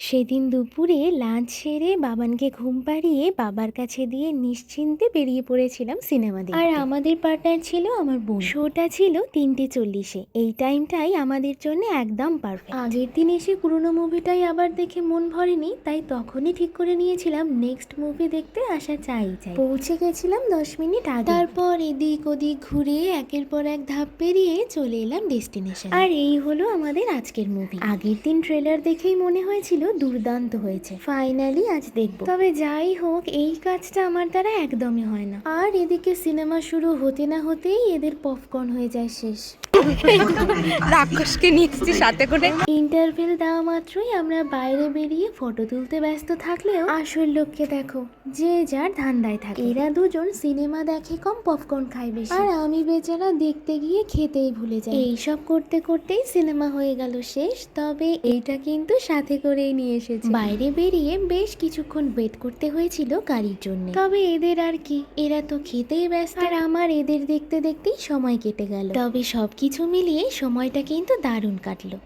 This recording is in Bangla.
সেদিন দুপুরে লাঞ্চ সেরে বাবানকে ঘুম পাড়িয়ে বাবার কাছে দিয়ে নিশ্চিন্তে বেরিয়ে পড়েছিলাম সিনেমা দেখতে। আর আমাদের পার্টনার ছিল আমার বোন। শোটা ছিল 3:40-এ। এই টাইমটাই আমাদের জন্য একদম পারফেক্ট। আগের দিন এসে পুরোনো মুভিটাই আবার দেখে মন ভরেনি, তাই তখনই ঠিক করে নিয়েছিলাম নেক্সট মুভি দেখতে আসা চাই। পৌঁছে গেছিলাম 10 মিনিট আগে। তারপর এদিক ওদিক ঘুরে একের পর এক ধাপ পেরিয়ে চলে এলাম ডেস্টিনেশন। আর এই হলো আমাদের আজকের মুভি। আগের দিন ট্রেলার দেখেই মনে হয়েছিল দুর্দান্ত হয়েছে, ফাইনালি আজ দেখব। তবে যাই হোক, এই কাজটা আমার দ্বারা একদমই হয় না। আর এদিকে সিনেমা শুরু হতে না হতেই এদের পপকর্ন হয়ে যায় শেষ। রাক্ষসকে নিচ্ছি সাথে করে। ইন্টারভেল দেওয়া মাত্রই আমরা বাইরে বেরিয়ে ফটো তুলতে ব্যস্ত থাকলেও আসল লোককে দেখো, যে যার ধান্দায় থাকে। এরা দুজন সিনেমা দেখে কম, পপকর্ন খায় বেশি। আর আমি বেচারা দেখতে গিয়ে খেতেই ভুলে যাই। এইসব করতে করতেই সিনেমা হয়ে গেল শেষ। তবে এইটা কিন্তু সাথে করেই নিয়ে এসেছে। বাইরে বেরিয়ে বেশ কিছুক্ষণ ওয়েট করতে হয়েছিল গাড়ির জন্য। তবে এদের আর কি, এরা তো খেতেই ব্যস্ত। আর আমার এদের দেখতে দেখতেই সময় কেটে গেল। তবে সবকিছু মিলিয়ে সময়টা কিন্তু দারুণ কাটলো।